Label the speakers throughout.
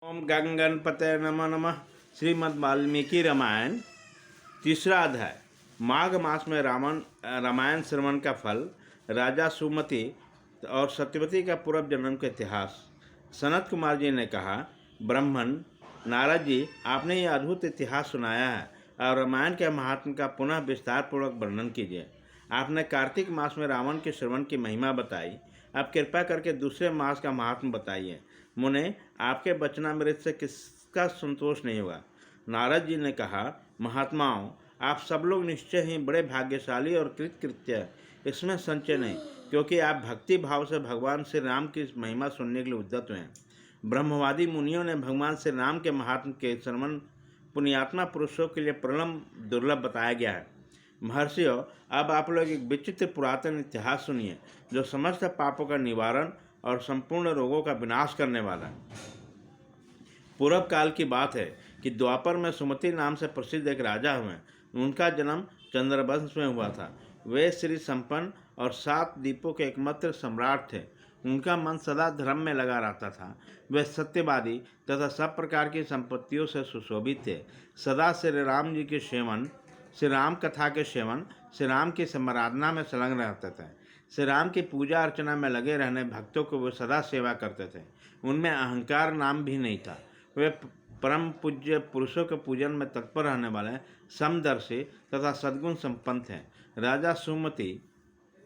Speaker 1: ओम गंगणपते नमः नमः। श्रीमद् वाल्मीकि रामायण तीसरा अध्याय। माघ मास में रामायण श्रवण का फल, राजा सुमति और सत्यवती का पूर्व जन्म का इतिहास। सनत कुमार जी ने कहा, ब्राह्मण नारद जी, आपने यह अद्भुत इतिहास सुनाया है और रामायण के महात्म का पुनः विस्तार पूर्वक वर्णन कीजिए। आपने कार्तिक मास में रावण के श्रवण की महिमा बताई, अब कृपा करके दूसरे मास का महात्म बताइए। मुने, आपके वचनामृत से किसका संतोष नहीं होगा। नारद जी ने कहा, महात्माओं, आप सब लोग निश्चय ही बड़े भाग्यशाली और कृतकृत्य, इसमें संचय नहीं, क्योंकि आप भक्ति भाव से भगवान श्री राम की महिमा सुनने के लिए उद्यत हुए हैं। ब्रह्मवादी मुनियों ने भगवान श्री राम के महात्म के श्रवण पुण्यात्मा पुरुषों के लिए प्रलम दुर्लभ बताया गया है। महर्षियों, अब आप लोग एक विचित्र पुरातन इतिहास सुनिए, जो समस्त पापों का निवारण और संपूर्ण रोगों का विनाश करने वाला है। पूर्व काल की बात है कि द्वापर में सुमति नाम से प्रसिद्ध एक राजा हुए। उनका जन्म चंद्रवंश में हुआ था। वे श्री संपन्न और 7 द्वीपों के एकमात्र सम्राट थे। उनका मन सदा धर्म में लगा रहता था। वे सत्यवादी तथा सब प्रकार की संपत्तियों से सुशोभित थे। सदा श्री राम जी के सेवन, श्री राम कथा के सेवन, श्री राम की समाराधना में संलग्न रहते थे। श्री राम की पूजा अर्चना में लगे रहने भक्तों को वे सदा सेवा करते थे। उनमें अहंकार नाम भी नहीं था। वे परम पूज्य पुरुषों के पूजन में तत्पर रहने वाले, समदर्शी तथा सद्गुण संपन्न थे। राजा सुमति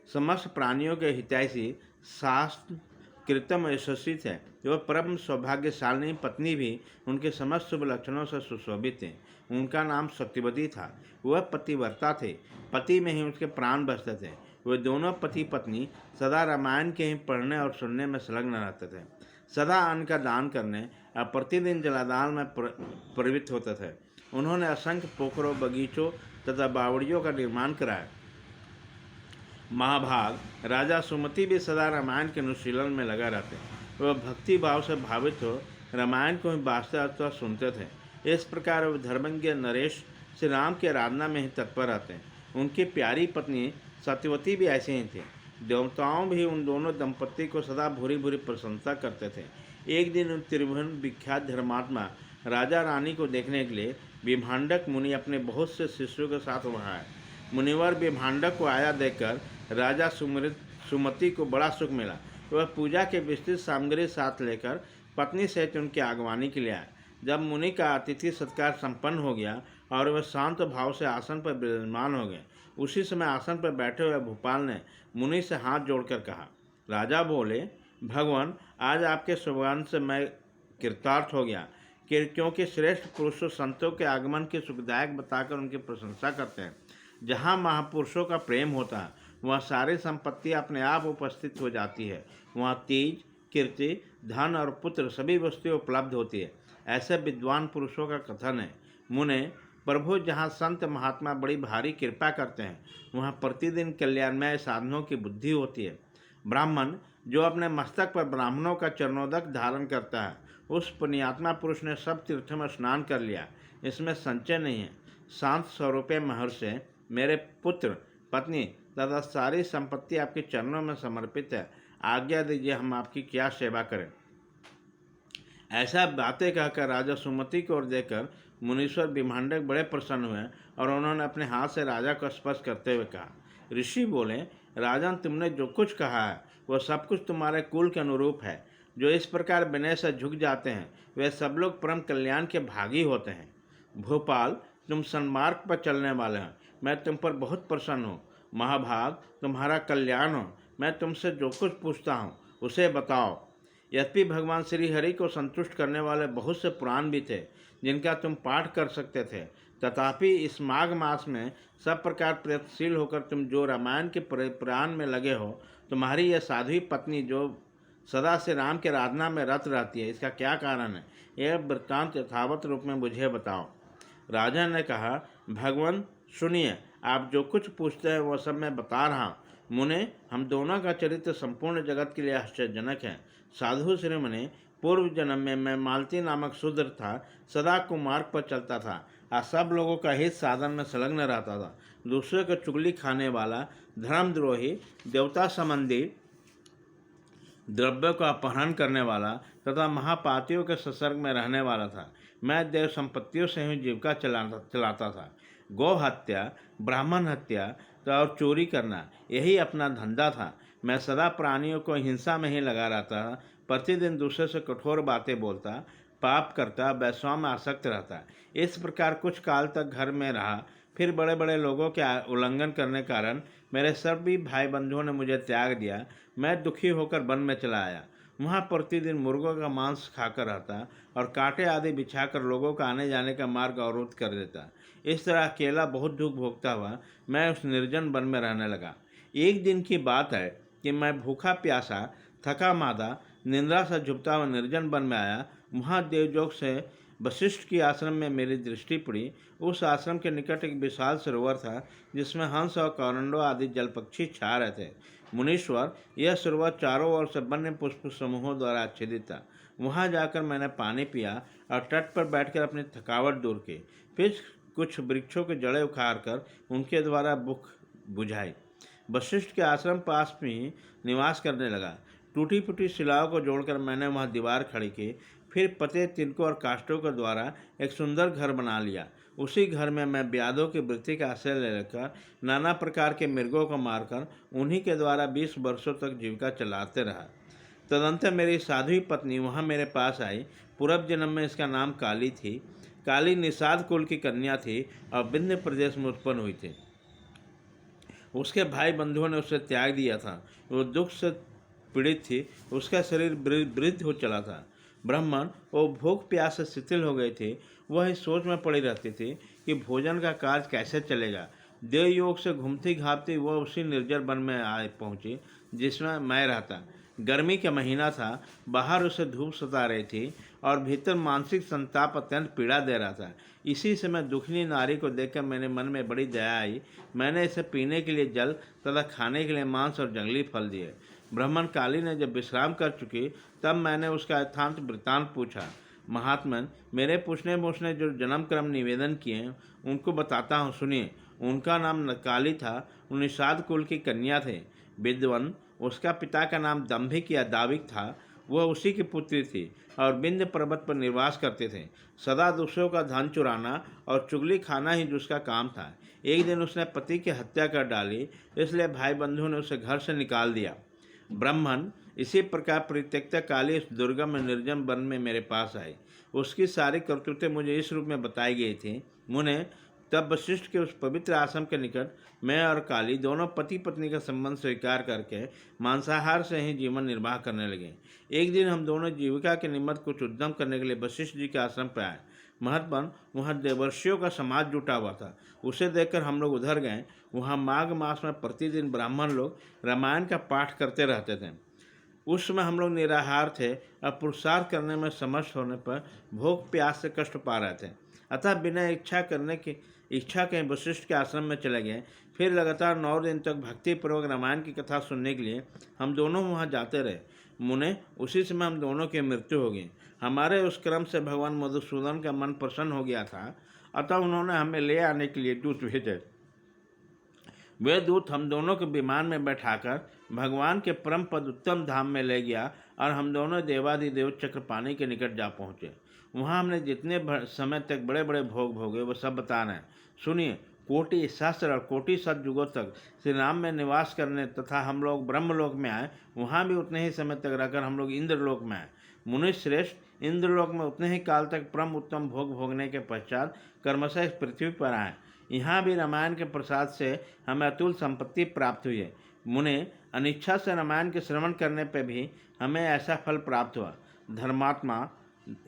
Speaker 1: समस्त प्राणियों के हितैषी, शास्त्र कृतम यशस्वी थे। वह परम सौभाग्यशालिनी पत्नी भी उनके समस्त शुभ लक्षणों से सुशोभित थे। उनका नाम सत्यवती था। वह पतिव्रता थे। पति में ही उसके प्राण बसते थे। वे दोनों पति पत्नी सदा रामायण के ही पढ़ने और सुनने में संलग्न रहते थे। सदा अन्न का दान करने और प्रतिदिन जलादान में प्रवृत्त होते थे। उन्होंने असंख्य पोखरों, बगीचों तथा बावड़ियों का निर्माण कराया। महाभाग राजा सुमति भी सदा रामायण के अनुशीलन में लगा रहते। वह भक्ति भाव से भावित हो रामायण को ही वास्तव सुनते थे। इस प्रकार वह धर्मज्ञ नरेश श्री राम की आराधना में ही तत्पर रहते। उनकी प्यारी पत्नी सत्यवती भी ऐसे ही थी। देवताओं भी उन दोनों दंपत्ति को सदा भूरी भूरी प्रशंसा करते थे। एक दिन उन त्रिभुवन विख्यात धर्मात्मा राजा रानी को देखने के लिए विभांडक मुनि अपने बहुत से शिष्यों के साथ वहाँ आए। मुनिवर विभांडक को आया देखकर राजा सुमति को बड़ा सुख मिला। वह पूजा के विस्तृत सामग्री साथ लेकर पत्नी सहित उनकी आगवानी के लिए आए। जब मुनि का अतिथि सत्कार संपन्न हो गया और वह शांत भाव से आसन पर विराजमान हो गए, उसी समय आसन पर बैठे हुए भूपाल ने मुनि से हाथ जोड़कर कहा। राजा बोले, भगवान, आज आपके शुभागमन से मैं कृतार्थ हो गया, क्योंकि श्रेष्ठ पुरुषों संतों के आगमन के सुखदायक बताकर उनकी प्रशंसा करते हैं। जहाँ महापुरुषों का प्रेम होता है, वहाँ सारी संपत्ति अपने आप उपस्थित हो जाती है। वहाँ तेज, कीर्ति, धन और पुत्र सभी वस्तुएं उपलब्ध होती है। ऐसे विद्वान पुरुषों का कथन है। मुने, प्रभु, जहाँ संत महात्मा बड़ी भारी कृपा करते हैं, वहाँ प्रतिदिन कल्याणमय साधनों की बुद्धि होती है। ब्राह्मण, जो अपने मस्तक पर ब्राह्मणों का चरणोदक धारण करता है, उस पुण्यात्मा पुरुष ने सब तीर्थों में स्नान कर लिया, इसमें संचय नहीं है। शांत स्वरूपे महर्षि, मेरे पुत्र, पत्नी तथा सारी संपत्ति आपके चरणों में समर्पित है। आज्ञा दीजिए, हम आपकी क्या सेवा करें। ऐसा बातें कहकर राजा सुमति की ओर देखकर मुनीश्वर विभांडक बड़े प्रसन्न हुए और उन्होंने अपने हाथ से राजा को स्पर्श करते हुए कहा। ऋषि बोले, राजन, तुमने जो कुछ कहा है वह सब कुछ तुम्हारे कुल के अनुरूप है। जो इस प्रकार विनय से झुक जाते हैं, वे सब लोग परम कल्याण के भागी होते हैं। भोपाल, तुम सन्मार्ग पर चलने वाले हो, मैं तुम पर बहुत प्रसन्न हूँ। महाभाग, तुम्हारा कल्याण हो। मैं तुमसे जो कुछ पूछता हूँ उसे बताओ। यद्यपि भगवान श्री हरि को संतुष्ट करने वाले बहुत से पुराण भी थे जिनका तुम पाठ कर सकते थे, तथापि इस माघ मास में सब प्रकार प्रयत्नशील होकर तुम जो रामायण के पुराण में लगे हो, तुम्हारी यह साध्वी पत्नी जो सदा से राम के आराधना में रत रहती है, इसका क्या कारण है? यह वृत्तांत यथावत रूप में मुझे बताओ। राजा ने कहा, भगवान सुनिए, आप जो कुछ पूछते हैं वह सब मैं बता रहा हूँ। मुने, हम दोनों का चरित्र संपूर्ण जगत के लिए आश्चर्यजनक है। साधु श्रीमुने, पूर्व जन्म में मैं मालती नामक शूद्र था। सदा कुमार्ग पर चलता था और सब लोगों का हित साधन में संलग्न रहता था। दूसरे को चुगली खाने वाला, धर्मद्रोही, देवता संबंधी द्रव्य का अपहरण करने वाला, तथा महापातियों के संसर्ग में रहने वाला था। मैं देव संपत्तियों से ही जीविका चलाता था। गौ हत्या, ब्राह्मण हत्या और चोरी करना यही अपना धंधा था। मैं सदा प्राणियों को हिंसा में ही लगा रहता था। प्रतिदिन दूसरे से कठोर बातें बोलता, पाप करता, वैश्वां में आसक्त रहता। इस प्रकार कुछ काल तक घर में रहा। फिर बड़े बड़े लोगों के उल्लंघन करने के कारण मेरे सभी भाई बंधुओं ने मुझे त्याग दिया। मैं दुखी होकर वन में चला आया। वहाँ प्रतिदिन मुर्गों का मांस खाकर रहता और कांटे आदि बिछाकर लोगों का आने जाने का मार्ग अवरुद्ध कर देता। इस तरह अकेला बहुत दुख भोगता हुआ मैं उस निर्जन वन में रहने लगा। एक दिन की बात है कि मैं भूखा प्यासा, थका मादा, निंद्रा से झुकता हुआ निर्जन वन में आया। वहाँ देवलोक से वशिष्ठ की आश्रम में मेरी दृष्टि पड़ी। उस आश्रम के निकट एक विशाल सरोवर था जिसमें हंस और कौरंडो आदि जल पक्षी छा रहे थे। मुनीश्वर, यह सरोवर चारों ओर से वन्य पुष्प समूहों द्वारा आच्छादित था। वहां जाकर मैंने पानी पिया और तट पर बैठकर अपनी थकावट दूर की। फिर कुछ वृक्षों के जड़ें उखाड़ कर उनके द्वारा भूख बुझाई। वशिष्ठ के आश्रम पास में ही निवास करने लगा। टूटी फूटी शिलाओं को जोड़कर मैंने वहां दीवार खड़ी की। फिर पते, तिनकों और काष्ठों के द्वारा एक सुंदर घर बना लिया। उसी घर में मैं ब्यादों की वृत्ति का आश्रय लेकर नाना प्रकार के मृगों को मारकर उन्हीं के द्वारा 20 वर्षों तक जीविका चलाते रहा। तदंतर मेरी साध्वी पत्नी वहाँ मेरे पास आई। पूर्व जन्म में इसका नाम काली थी। काली निषाद कुल की कन्या थी और विंध्य प्रदेश में उत्पन्न हुई थी। उसके भाई बंधुओं ने उसे त्याग दिया था। वो दुख से पीड़ित थी। उसका शरीर वृद्ध हो चला था। ब्राह्मण वो भूख प्यास से शिथिल हो गए थे। वह इस सोच में पड़ी रहती थी कि भोजन का कार्य कैसे चलेगा। देवयोग से घूमती घामती वह उसी निर्जन वन में आए पहुंची जिसमें मैं रहता। गर्मी का महीना था। बाहर उसे धूप सता रही थी और भीतर मानसिक संताप अत्यंत पीड़ा दे रहा था। इसी समय दुखनी नारी को देखकर मेरे मन में बड़ी दया आई। मैंने इसे पीने के लिए जल तथा खाने के लिए मांस और जंगली फल दिए। ब्राह्मण काली ने जब विश्राम कर चुकी तब मैंने उसका यथार्थ वृत्तांत पूछा। महात्मन, मेरे पूछने में उसने जो जन्म क्रम निवेदन किए उनको बताता हूँ, सुनिए। उनका नाम काली था। निषाद कुल की कन्या थे। विद्वन, उसका पिता का नाम दंभिक या दाविक था। वह उसी की पुत्री थी और विंध्य पर्वत पर निवास करते थे। सदा दूसरों का धन चुराना और चुगली खाना ही उसका काम था। एक दिन उसने पति की हत्या कर डाली, इसलिए भाई बंधु ने उसे घर से निकाल दिया। ब्राह्मण, इसी प्रकार परित्यक्ता काली इस दुर्गम निर्जन वन में मेरे पास आई। उसकी सारी करतूतें मुझे इस रूप में बताई गई थी। मुने, तब वशिष्ठ के उस पवित्र आश्रम के निकट मैं और काली दोनों पति पत्नी का संबंध स्वीकार करके मांसाहार से ही जीवन निर्वाह करने लगे। एक दिन हम दोनों जीविका के निमित्त कुछ उद्यम करने के लिए वशिष्ठ जी के आश्रम पर आए। महत्वन, वहाँ देवर्षियों का समाज जुटा हुआ था। उसे देखकर हम लोग उधर गए। वहाँ माघ मास में प्रतिदिन ब्राह्मण लोग रामायण का पाठ करते रहते थे। उस समय हम लोग निराहार थे और पुरुषार्थ करने में समर्थ होने पर भूख प्यास से कष्ट पा रहे थे। अतः बिना इच्छा के वशिष्ठ के आश्रम में चले गए। फिर लगातार 9 दिन तक भक्तिपूर्वक रामायण की कथा सुनने के लिए हम दोनों वहाँ जाते रहे। मुने, उसी समय हम दोनों की मृत्यु हो गई। हमारे उस क्रम से भगवान मधुसूदन का मन प्रसन्न हो गया था। अतः उन्होंने हमें ले आने के लिए दूत भेजे। वे दूत हम दोनों को विमान में बैठाकर भगवान के परम पद उत्तम धाम में ले गया और हम दोनों देवादिदेव चक्रपाणी के निकट जा पहुँचे। वहाँ हमने जितने समय तक बड़े बड़े भोग भोगे वो सब बता रहे हैं, सुनिए। कोटि सहस्र और कोटि सतयुगों तक श्री राम में निवास करने तथा हम लोग ब्रह्मलोक में आए। वहाँ भी उतने ही समय तक रहकर हम लोग इंद्रलोक में आए। मुनि श्रेष्ठ, इंद्रलोक में उतने ही काल तक परम उत्तम भोग भोगने के पश्चात कर्मशः पृथ्वी पर आए। यहाँ भी रामायण के प्रसाद से हमें अतुल संपत्ति प्राप्त हुई है। मुने, अनिच्छा से रामायण के श्रवण करने पर भी हमें ऐसा फल प्राप्त हुआ। धर्मात्मा,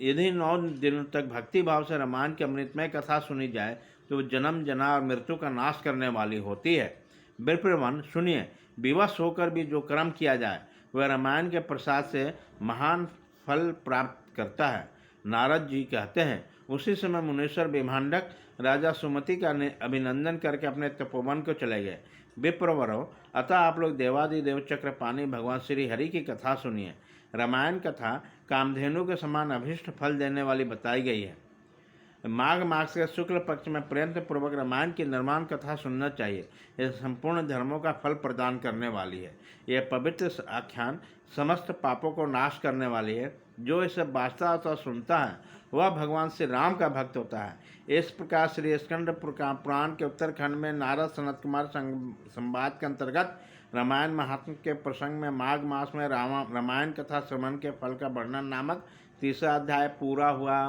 Speaker 1: यदि 9 दिनों तक भक्ति भाव से रामायण की अमृतमय कथा सुनी जाए तो जन्म जना और मृत्यु का नाश करने वाली होती है। विप्रवन, सुनिए। विवश होकर भी जो कर्म किया जाए वह रामायण के प्रसाद से महान फल प्राप्त करता है। नारद जी कहते हैं, उसी समय मुनीश्वर विभांडक राजा सुमति का अभिनंदन करके अपने तपोवन को चले गए। विप्रवरों, अतः आप लोग देवादिदेव चक्रपाणी भगवान श्री हरि की कथा सुनिए। रामायण कथा कामधेनु के समान अभिष्ट फल देने वाली बताई गई है। माघ मास के शुक्ल पक्ष में प्रयत्न पूर्वक रामायण की निर्माण कथा सुनना चाहिए। यह संपूर्ण धर्मों का फल प्रदान करने वाली है। यह पवित्र आख्यान समस्त पापों को नाश करने वाली है। जो इसे वास्तव सुनता है वह भगवान श्री राम का भक्त होता है। इस प्रकार श्री स्कंद पुराण के उत्तरखंड में नारद सनत कुमार संवाद के अंतर्गत रामायण महात्म के प्रसंग में माघ मास में रामायण कथा श्रवण के फल का वर्णन नामक तीसरा अध्याय पूरा हुआ।